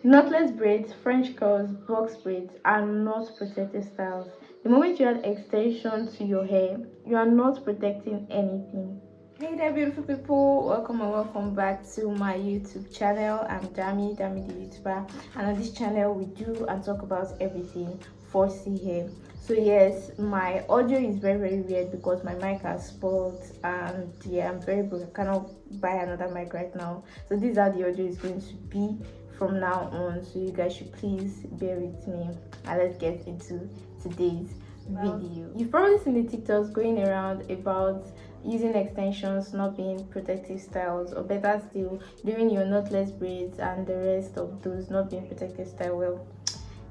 Knotless braids, French curls, box braids are not protective styles. The moment you add extension to your hair, you are not protecting anything. Hey there, beautiful people, welcome and welcome back to my YouTube channel. I'm Dami the YouTuber, and on this channel we do and talk about everything 4C hair. So yes, my audio is very weird because my mic has spoiled, and yeah, I'm very broke. I cannot buy another mic right now, so this is how the audio is going to be from now on, so you guys should please bear with me, and let's get into today's video. You've probably seen the TikToks going around about using extensions not being protective styles, or better still, doing your knotless braids and the rest of those not being protective style. Well,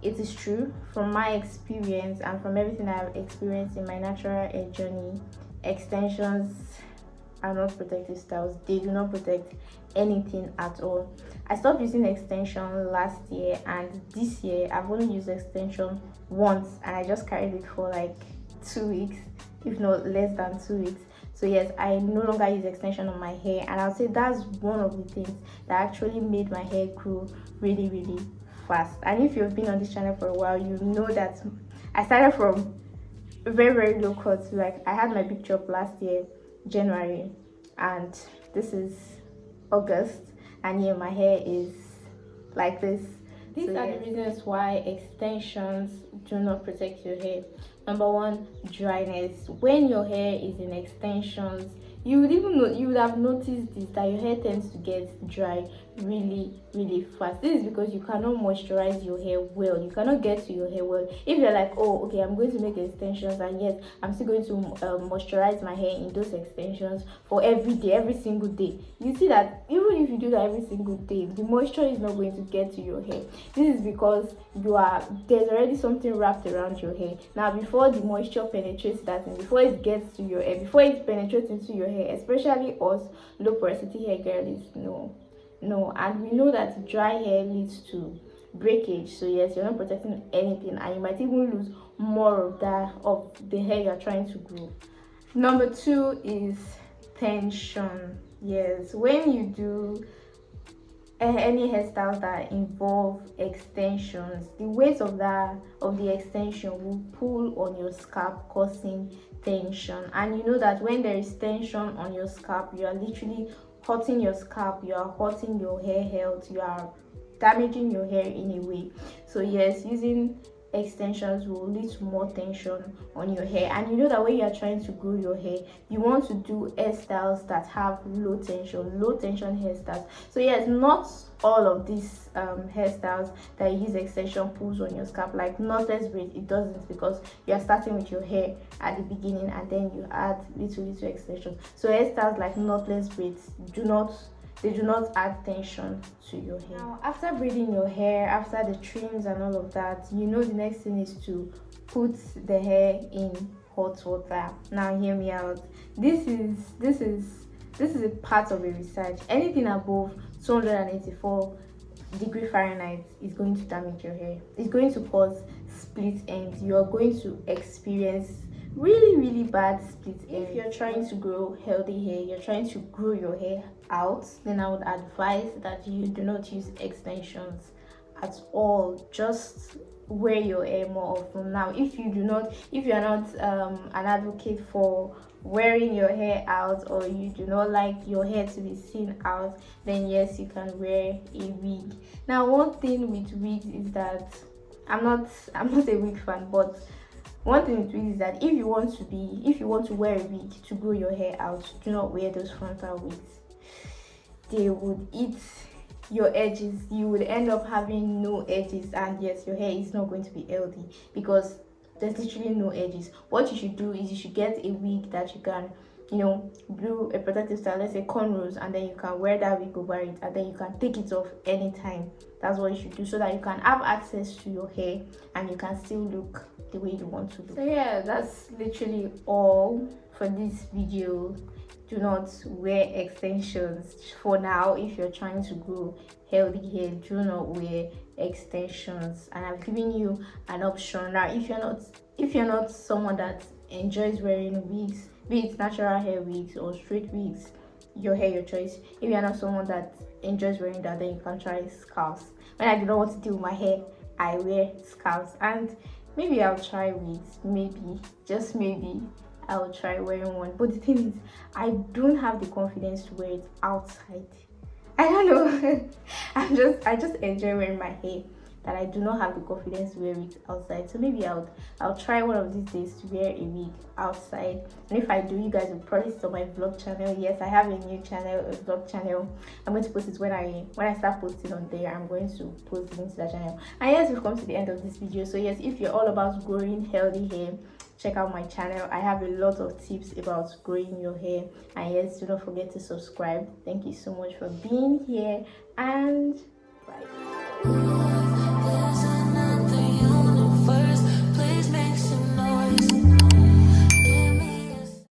it is true from my experience and from everything I've experienced in my natural hair journey. Extensions are not protective styles. They do not protect anything at all. I stopped using extension last year, and this year I've only used extension once, and I just carried it for like 2 weeks, if not less than 2 weeks. So yes, I no longer use extension on my hair, and I'll say that's one of the things that actually made my hair grow really fast. And if you've been on this channel for a while, you know that I started from very low cuts. Like, I had my big chop last year January, and this is August, and yeah, my hair is like this. These are the reasons why extensions do not protect your hair. Number one, dryness. When your hair is in extensions, you would have noticed this, that your hair tends to get dry really fast. This is because you cannot moisturize your hair well. You cannot get to your hair well. If you're like, oh okay, I'm going to make extensions, and yet I'm still going to moisturize my hair in those extensions for every day, every single day, you see that even if you do that every single day, the moisture is not going to get to your hair. This is because there's already something wrapped around your hair. Now, before the moisture penetrates that, and before it gets to your hair, before it penetrates into your hair, especially us low porosity hair girlies, no, and we know that dry hair leads to breakage. So yes, you're not protecting anything, and you might even lose more of the hair you're trying to grow. Number two is tension. Yes, when you do any hairstyles that involve extensions, the weight of the extension will pull on your scalp, causing tension. And you know that when there is tension on your scalp, you are literally hurting your scalp, you are hurting your hair health, you are damaging your hair in a way. So yes, using extensions will lead to more tension on your hair. And you know that when you are trying to grow your hair, you want to do hairstyles that have low tension hairstyles. So yes, not all of these hairstyles that use extension pulls on your scalp. Like knotless braids, it doesn't, because you are starting with your hair at the beginning and then you add little extension. So hairstyles like knotless braids do not add tension to your hair. Now, after braiding your hair, after the trims and all of that, you know the next thing is to put the hair in hot water. Now hear me out. This is a part of a research. Anything above 284 Fahrenheit is going to damage your hair. It's going to cause split ends. You are going to experience really bad split ends. If you're trying to grow healthy hair, you're trying to grow your hair out, then I would advise that you do not use extensions at all. Just wear your hair more often. Now, if you are not an advocate for wearing your hair out, or you do not like your hair to be seen out, then yes, you can wear a wig. Now, one thing with wigs is that I'm not a wig fan, but one thing with wigs is that if you want to wear a wig to grow your hair out, do not wear those frontal wigs. They would eat your edges. You would end up having no edges, and yes, your hair is not going to be healthy because there's literally no edges. What you should do is you should get a wig that you can do a protective style, let's say cornrows, and then you can wear that wig over it, and then you can take it off anytime. That's what you should do, so that you can have access to your hair and you can still look the way you want to look. So yeah, that's literally all for this video. Do not wear extensions for now. If you're trying to grow healthy hair, do not wear extensions, and I've given you an option. Now, if you're not someone that enjoys wearing wigs, be it natural hair wigs or straight wigs, your choice. If you're not someone that enjoys wearing that, then you can try scalps. when I do not want to deal with my hair, I wear scalps. And maybe I'll try wigs. Maybe, just maybe, I'll try wearing one. But the thing is, I don't have the confidence to wear it outside. I don't know. I just enjoy wearing my hair, that I do not have the confidence to wear it outside. So maybe I'll try one of these days to wear a wig outside. And if I do, you guys will probably see on my vlog channel. Yes, I have a new channel, a vlog channel. I'm going to post it when I start posting on there. I'm going to post it into that channel. And yes, we've come to the end of this video. So yes, if you're all about growing healthy hair, check out my channel. I have a lot of tips about growing your hair. And yes, do not forget to subscribe. Thank you so much for being here, and bye.